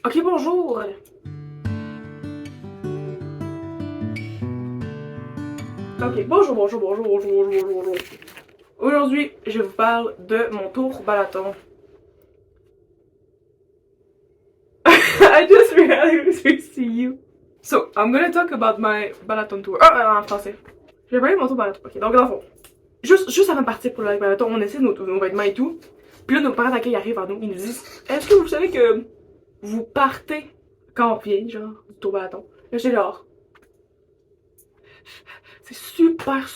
Ok, bonjour! Ok, bonjour. Aujourd'hui, je vous parle de mon tour Balaton. I just realized we see you. So, I'm gonna talk about my Balaton tour. En français. Je vais parler de mon tour Balaton. Ok, donc dans le fond, juste avant de partir pour le Balaton, on essaie nos vêtements et tout. Puis là, nos parents d'accueil arrivent à nous, ils nous disent: est-ce que vous savez que vous partez quand on revient, genre, du tour Balaton? Là, j'ai genre. C'est super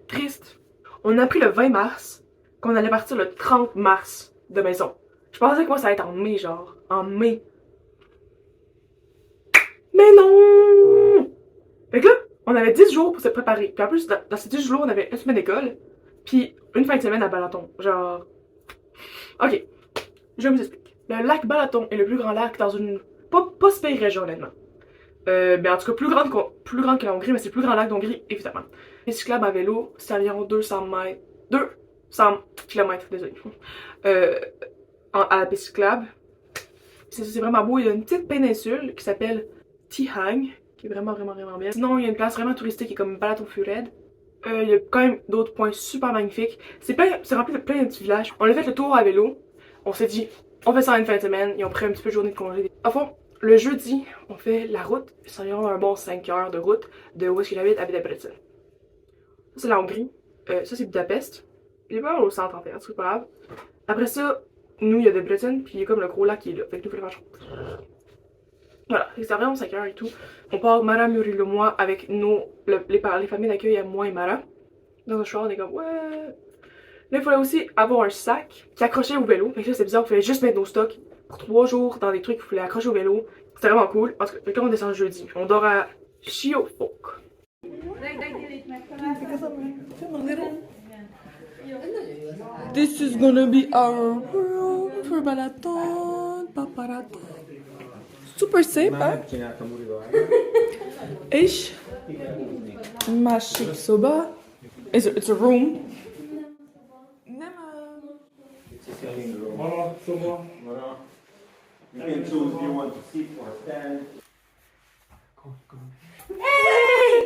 triste. On a appris le 20 mars qu'on allait partir le 30 mars de maison. Je pensais que moi ça allait être en mai, genre. En mai. Mais non! Fait que là, on avait 10 jours pour se préparer. Puis en plus, dans ces 10 jours, on avait une semaine d'école. Puis une fin de semaine à Balaton. Genre. Ok. Je vous explique. Le lac Balaton est le plus grand lac dans une. Pas si belle région, honnêtement. Ben en tout cas, plus grande que la Hongrie, mais c'est le plus grand lac d'Hongrie, évidemment. Les cyclables à vélo, c'est environ 200 mètres. 200 km, désolé. À la piste cyclable. C'est vraiment beau. Il y a une petite péninsule qui s'appelle Tihang, qui est vraiment belle. Sinon, il y a une place vraiment touristique qui est comme Balatonfured. Il y a quand même d'autres points super magnifiques. C'est rempli de plein de petits villages. On a fait le tour à vélo. On s'est dit, on fait ça en une fin de semaine. Ils ont pris un petit peu de journée de congé. À fond, le jeudi, on fait la route. C'est environ un bon 5 heures de route de où est-ce que j'habite à Budapest. Ça, c'est la Hongrie. Ça, c'est Budapest. Il est pas au centre, en fait. C'est pas grave. Après ça, nous, il y a Debrecen, puis il y a comme le gros lac qui est là. Fait que nous, il faut faire chose. Voilà, c'est vraiment 5 heures et tout. On part Mara, Muriel et moi avec les familles d'accueil à moi et Mara. Dans un choix, on est comme ouais. Là, il fallait aussi avoir un sac qui accrochait au vélo. Fait que là, c'est bizarre, il fallait juste mettre nos stocks pour 3 jours dans des trucs qu'il fallait accrocher au vélo. C'était vraiment cool. En tout cas, quand on descend jeudi, on dort à Siófok. This is gonna be our room for Balaton. Super safe, hein? Ish. Mashik soba. It's a room. You can choose if you want to sit or stand.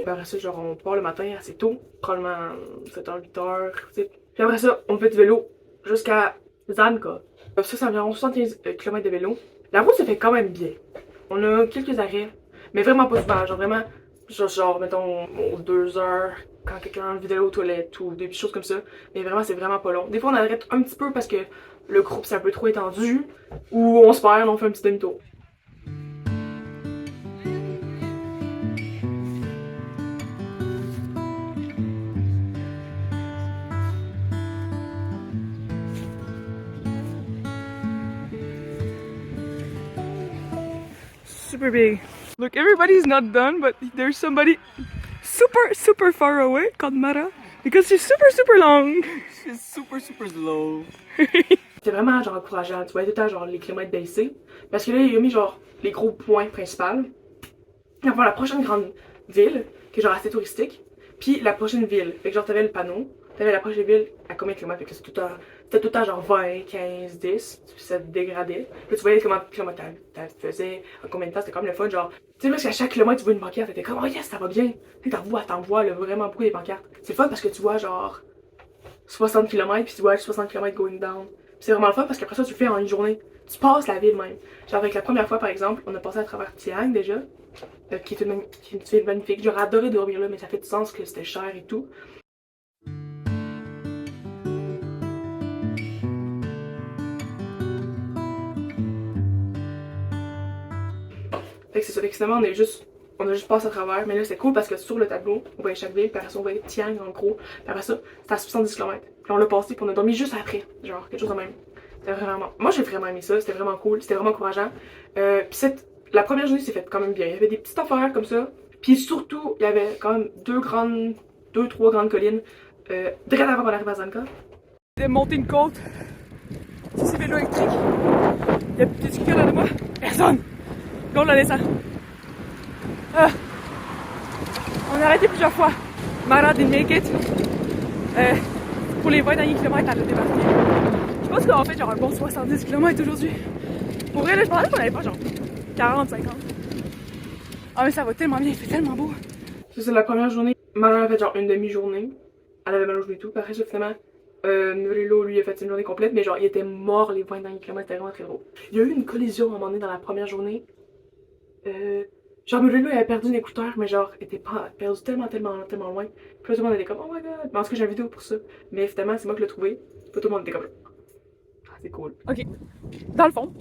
Après ça, genre, on part le matin assez tôt, probablement 7h, 8h. Puis après ça, on fait du vélo jusqu'à Zanka. Ça, c'est environ 75 km de vélo. La route se fait quand même bien. On a quelques arrêts, mais vraiment pas souvent. Genre, vraiment, genre mettons, 2 heures quand quelqu'un vide aux toilettes ou des choses comme ça. Mais vraiment, c'est vraiment pas long. Des fois, on arrête un petit peu parce que le groupe c'est un peu trop étendu, ou on se perd, on fait un petit demi-tour. Super big. Look, everybody's not done, but there's somebody super far away called Mara because she's super long. She's super slow. C'était vraiment genre encourageant, tu vois, tout le temps genre les kilomètres baissés. Parce que là, il a mis genre les gros points principaux. Enfin, la prochaine grande ville, qui est genre assez touristique, puis la prochaine ville. Fait que genre t'avais le panneau, t'avais la prochaine ville à combien de kilomètres, fait que c'était tout le temps genre 20, 15, 10, puis ça dégradait. Puis tu voyais comment de kilomètres tu faisais, en combien de temps, c'était comme le fun, genre, tu sais, parce qu'à chaque kilomètre tu vois une pancarte, t'étais comme, oh yes, ça va bien. Tu sais, t'en vois là, vraiment beaucoup des pancartes. C'est fun parce que tu vois genre 60 km, puis tu vois 60 km going down. C'est vraiment le fun parce qu'après ça, tu le fais en une journée. Tu passes la ville même. Genre, avec la première fois, par exemple, on a passé à travers Tiang déjà, qui est une ville magnifique. J'aurais adoré dormir là, mais ça fait du sens que c'était cher et tout. Fait que c'est ça. Fait que finalement, on a juste passé à travers. Mais là, c'est cool parce que sur le tableau, on voyait chaque ville, puis après ça, on voyait Tiang en gros. Puis après ça, c'était à 70 km. Puis on l'a passé, puis on a dormi juste après. Genre, quelque chose de même. C'était vraiment. Moi, j'ai vraiment aimé ça. C'était vraiment cool. C'était vraiment encourageant. Puis la première journée s'est faite quand même bien. Il y avait des petites affaires comme ça. Puis surtout, il y avait quand même 2-3 grandes collines. Direct avant qu'on arrive à Zanka. De monter une côte. Ça, c'est vélo électrique. Il y a quelqu'un là de moi. Personne! Là, on la descend. On a arrêté plusieurs fois. Mara didn't make it. Pour les 20 derniers kilomètres, elle a débarqué. Je pense qu'on a fait genre un bon 70 km aujourd'hui. Pour vrai, là, je pensais qu'on allait pas genre 40, 50. Ah, mais ça va tellement bien, il fait tellement beau. Ça, c'est la première journée. Maman a fait genre une demi-journée. Elle avait mal au genou et tout. Puis après, ça, finalement, Murilo, lui, a fait une journée complète. Mais genre, il était mort les 20 derniers kilomètres. C'était vraiment très drôle. Il y a eu une collision à un moment donné dans la première journée. Genre, Murilo, il avait perdu une écouteur, mais genre, il était pas perdu tellement loin. Puis là, tout le monde était comme, oh my god. Mais en tout cas, j'ai une vidéo pour ça. Mais finalement, c'est moi qui l'ai trouvé. Puis tout le monde était comme, ah, c'est cool. Ok. Dans le fond,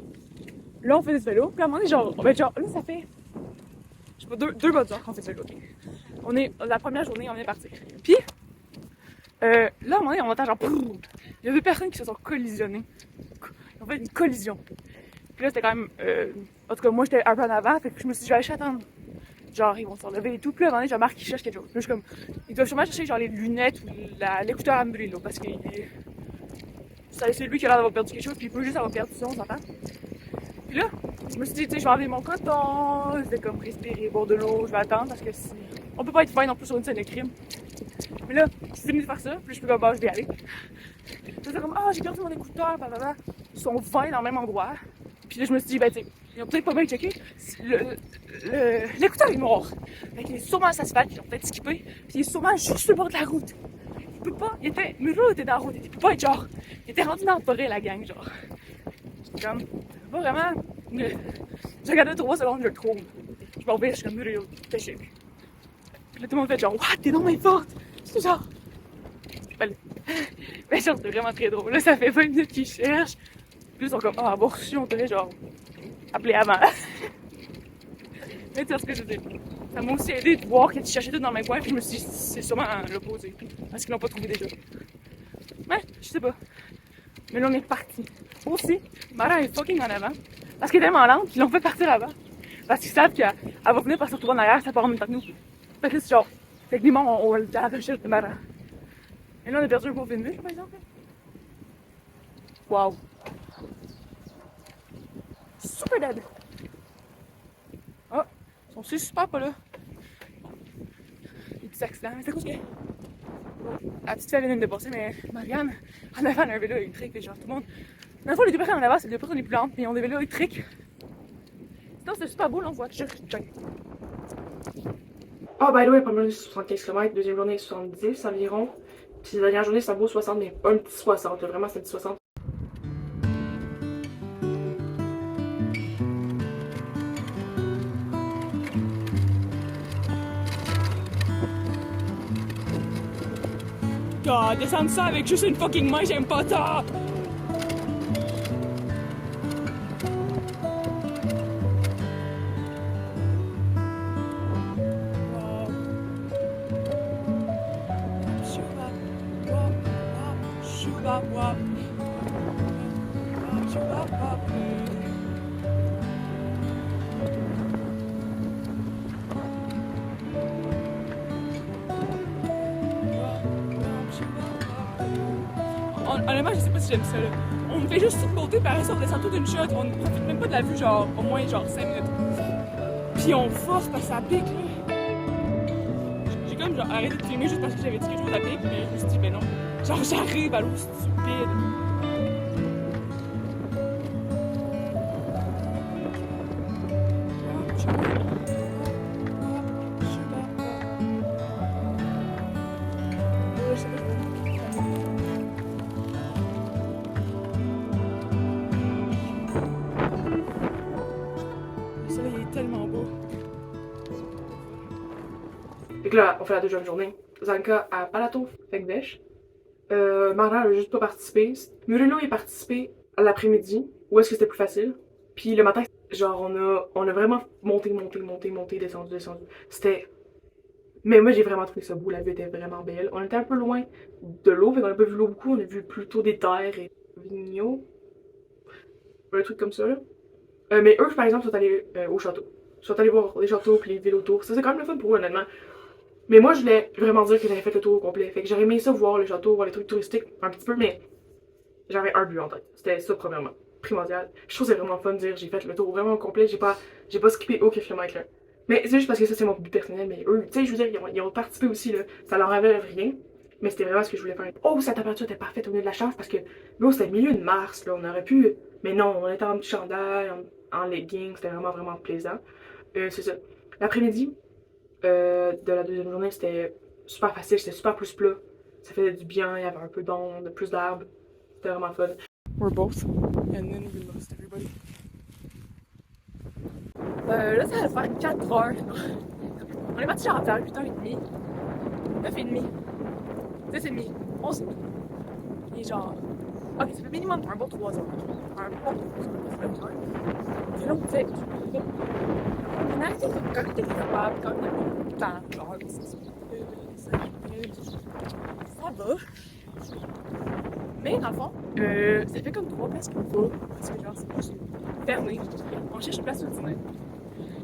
là, on fait du vélo. Puis à un moment donné, genre, là, ça fait. Je sais pas, deux bonnes heures qu'on fait du vélo. Okay. On est. La première journée, on est parti. Puis, là, à un moment donné, on entend genre. Il y a deux personnes qui se sont collisionnées. Ils ont fait une collision. Puis là, c'était quand même. En tout cas, moi, j'étais un peu en avant. Fait que je me suis dit, je vais aller attendre. Genre, ils vont se relever et tout. Puis là, à un moment donné, je remarque qu'ils cherchent quelque chose. Puis là, je suis comme. Ils doivent sûrement chercher genre les lunettes ou l'écouteur à Murilo. Parce que c'est lui qui a l'air d'avoir perdu quelque chose. Puis il peut juste avoir perdu ça, on s'entend. Puis là, je me suis dit, tu sais, je vais enlever mon coton, je vais comme respirer, boire de l'eau, je vais attendre parce que on peut pas être fine non plus sur une scène de crime. Mais là, j'ai fini de faire ça, puis je suis comme, bah, je vais y aller. Puis c'est comme, ah, j'ai perdu mon écouteur, blablabla. Ils sont 20 dans le même endroit. Puis là, je me suis dit, ben, tu sais, ils ont peut-être pas bien checké. L'écouteur est noir. Fait qu'il est sûrement à l'asphalte, ils l'ont peut-être skippé. Puis il est sûrement juste sur le bord de la route. Il peut pas, Murilo était dans la route, il peut pas être genre, il était rendu dans le forêt, la gang, genre. J'étais comme, pas vraiment. J'ai regardé 3 secondes, je le trouve. Je m'en vais, je suis comme Murilo, pêché. Puis là, tout le monde fait genre, what, t'es non mais forte! C'est genre. Mais genre, c'est vraiment très drôle. Là, ça fait 20 minutes qu'ils cherchent. Puis ils sont comme, ah, bon, si on devrait genre appeler avant. Mais tu sais ce que je veux dire. Ça m'a aussi aidé de voir qu'ils cherchaient tout dans le même coin. Puis je me suis dit, c'est sûrement l'opposé. Parce qu'ils l'ont pas trouvé déjà. Mais, je sais pas. Mais là, on est parti. Aussi, Mara est fucking en avant. Parce qu'elle est tellement lente qu'ils l'ont fait partir avant. Parce qu'ils savent qu'elle va venir par se retrouver en arrière, ça part en même temps que nous. Fait que c'est genre, techniquement, on va à la recherche de Mara. Et là, on a perdu un gros film, par exemple. Wow. Super dead. Oh, ils sont super pas là. Des petits accidents, mais c'est quoi ce que. La petite fille vient de me passer, mais Marianne, en avant, elle a un vélo électrique, et genre tout le monde. Dans le fond, les deux personnes en avant, c'est les deux personnes les plus lentes, mais ils ont des vélos électriques. Sinon, c'est super beau, là, on voit juste check. Oh, by the way, première journée, c'est 75 km, deuxième journée, 70 environ. Puis la dernière journée, ça vaut 60, mais pas un petit 60, là, vraiment, c'est un petit 60. God, descendre ça avec juste une fucking main, j'aime pas ça! Honnêtement, je sais pas si j'aime ça là. On me fait juste sauter, par ça, on descend toute une shot, on ne profite même pas de la vue, genre au moins genre 5 minutes. Puis on force parce que ça pique là. J'ai comme genre arrêté de filmer juste parce que j'avais dit quelque chose à pique, mais je me suis dit ben non. Genre j'arrive à l'eau stupide. Tellement beau. Fait que là, on fait la deuxième journée. Zanka à Palato, Fekvesh. Mara a juste pas participé. Murilo est participé à l'après-midi, où est-ce que c'était plus facile. Puis le matin, genre on a vraiment monté, descendu. C'était. Mais moi j'ai vraiment trouvé ça beau, la vue était vraiment belle. On était un peu loin de l'eau, fait qu'on a pas vu l'eau beaucoup, on a vu plutôt des terres et vignobles. Un truc comme ça là. Mais eux, par exemple, sont allés au château. Ils sont allés voir les châteaux puis les villes autour. Ça, c'est quand même le fun pour eux, honnêtement. Mais moi, je voulais vraiment dire que j'avais fait le tour au complet. Fait que j'aurais aimé ça voir les châteaux, voir les trucs touristiques un petit peu, mais j'avais un but en tête. C'était ça, premièrement. Primordial. Je trouve que c'est vraiment fun de dire j'ai fait le tour vraiment au complet. J'ai pas skippé aucun kilomètre là. Mais c'est juste parce que ça, c'est mon but personnel. Mais eux, tu sais, je veux dire, ils ont participé aussi, là. Ça leur avait rien. Mais c'était vraiment ce que je voulais faire. Oh, sa température était parfaite au milieu de la chance parce que, là, c'était le milieu de mars, là. On aurait pu Mais non, on était en petit chandail, en leggings, c'était vraiment, vraiment plaisant. C'est ça. L'après-midi de la deuxième journée, c'était super facile, c'était super plus plat. Ça faisait du bien, il y avait un peu d'onde, plus d'arbres. C'était vraiment fun. We're both, and then we lost everybody. Là, ça va faire 4 heures. On est parti genre vers 8h30, 9h30, 10h30, 11h30. Et genre, ok, ça fait minimum un bon 3 heures. Un bon 3 heures. Et là, on fait, on a arrêté quand t'es capable, quand on a temps, genre, ça va. Mais dans le fond, ça fait comme 3 places qu'il faut, parce que genre, c'est pas fermé. On cherche une place au dîner.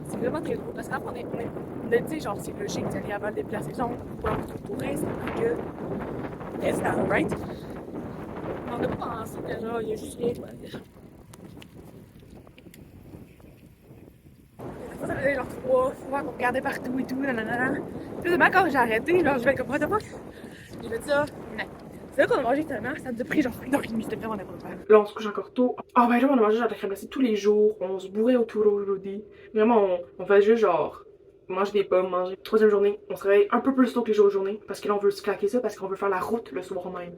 C'est vraiment très drôle, parce qu'après, on est, tu sais, genre, c'est logique d'aller avant de déplacer, genre, pour avoir tout le touriste, que, yes, that's right. On n'a pas pensé que, genre, il y a juste rien, quoi. Ça faisait genre 3 fois qu'on regardait partout et tout, nanana. Puis demain, quand j'ai arrêté, genre, je vais comme, what the fuck? J'ai fait ça, mais c'est là qu'on a mangé tellement, ça nous a pris genre 1h30, c'était vraiment n'importe quoi. Là, on se couche encore tôt. Ah, ben là, on a mangé genre de la crème glacée tous les jours, on se bourrait autour aujourd'hui. Vraiment, on fait juste genre manger des pommes, manger. Troisième journée, on se réveille un peu plus tôt que les jours de journée, parce que là, on veut se claquer ça, parce qu'on veut faire la route le soir même.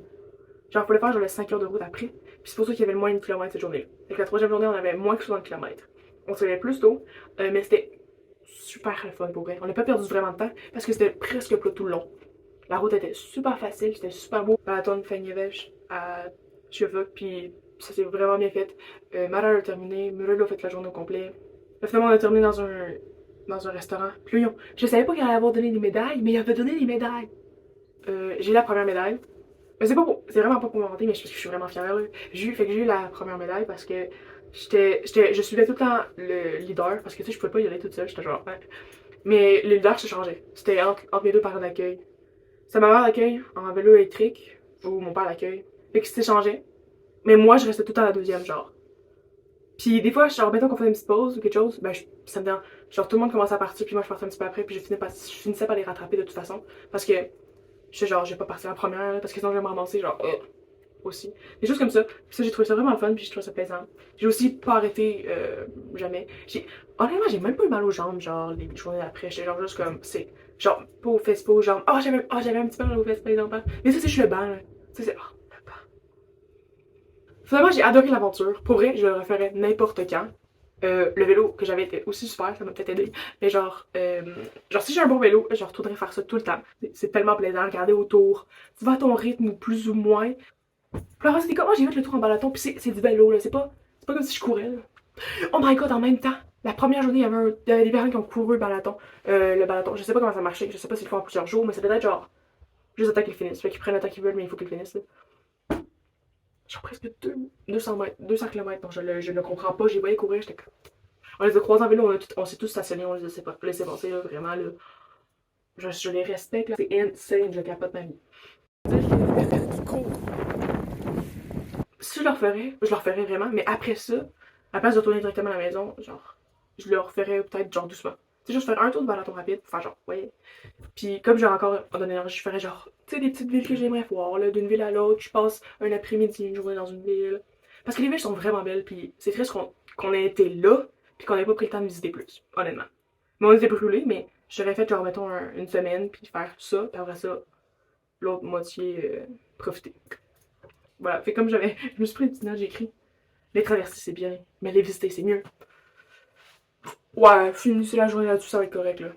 Genre, il fallait faire genre les 5 heures de route après, puis c'est pour ça qu'il y avait le moins de kilomètres cette journée-là. Fait que la troisième journée, on avait moins que 60 km. On se réveillait plus tôt, mais c'était super fun pour vrai. On n'a pas perdu vraiment de temps parce que c'était presque plat tout le long. La route était super facile, c'était super beau. Marathon Fagnévèche à Chevok, puis ça s'est vraiment bien fait. Mara a terminé, Muriel a fait la journée au complet. Là, finalement, on a terminé dans un restaurant. Puis là, je savais pas qu'il allait avoir donné des médailles, mais il avait donné des médailles. J'ai eu la première médaille. Mais c'est vraiment pas pour me vanter, mais je suis vraiment fière. J'ai eu la première médaille parce que je suivais tout le temps le leader parce que tu sais, je pouvais pas y aller toute seule, j'étais genre, ouais. Mais le leader se changeait. C'était entre mes deux parents d'accueil. C'était ma mère d'accueil en vélo électrique ou mon père d'accueil. Fait que c'était changé. Mais moi, je restais tout le temps à la deuxième, genre. Puis des fois, genre, mettons qu'on faisait une petite pause ou quelque chose, ben, ça me donne. Genre, tout le monde commençait à partir, puis moi, je partais un petit peu après, puis je finissais par les rattraper de toute façon. Parce que, je vais pas partir en première, parce que sinon, je vais me ramasser, genre, aussi. Des choses comme ça. Puis ça, j'ai trouvé ça vraiment fun, puis je trouve ça plaisant. J'ai aussi pas arrêté, jamais. Honnêtement, j'ai même pas eu mal aux jambes, genre, les journées après. J'étais genre juste comme, c'est. Genre, pas aux fesses, pas aux jambes. J'avais un petit peu mal aux fesses, par exemple. Mais ça, c'est juste le banc, là. Ça, c'est. Oh, le banc. Finalement, j'ai adoré l'aventure. Pour vrai, je le referais n'importe quand. Le vélo que j'avais était aussi super, ça m'a peut-être aidé. Mais genre si j'ai un bon vélo, je retournerais faire ça tout le temps. C'est tellement plaisant, regarder autour. Tu vas à ton rythme ou plus ou moins. Puis après, c'était comme, j'ai fait le tour en balaton, puis c'est du vélo, là. C'est pas comme si je courais, là. Oh my god, en même temps, la première journée, il y avait des personnes qui ont couru le balaton. Le balaton, je sais pas comment ça marchait, je sais pas s'ils le font en plusieurs jours, mais c'est peut-être genre, juste le temps qu'ils finissent. Fait qu'ils prennent le temps qu'ils veulent, mais il faut qu'ils finissent, là. Genre presque 200 mètres, 200 km. Non, je ne comprends pas, j'ai pas courir, j'étais comme. On les a croisés en vélo, on s'est tous stationnés, on les a laissés passer, là, vraiment, là. Je les respecte, là. C'est insane, je capote ma vie. Si je leur ferais vraiment, mais après ça, à la place de retourner directement à la maison, genre, je leur ferais peut-être genre doucement. Tu sais, juste faire un tour de balaton rapide pour faire genre, ouais. Puis comme j'ai encore de l'énergie, je ferais genre, tu sais, des petites villes que j'aimerais voir, là, d'une ville à l'autre, je passe un après-midi, une journée dans une ville. Parce que les villes sont vraiment belles, puis c'est triste qu'on ait été là, puis qu'on ait pas pris le temps de visiter plus, honnêtement. Mais on était brûlés, mais j'aurais fait genre, mettons, une semaine, puis faire ça, puis après ça, l'autre moitié, profiter. Voilà, fait comme je me suis pris une petite note, j'ai écrit. Les traverser, c'est bien, mais les visiter, c'est mieux. Ouais, finissez la journée là-dessus, ça va être correct, là.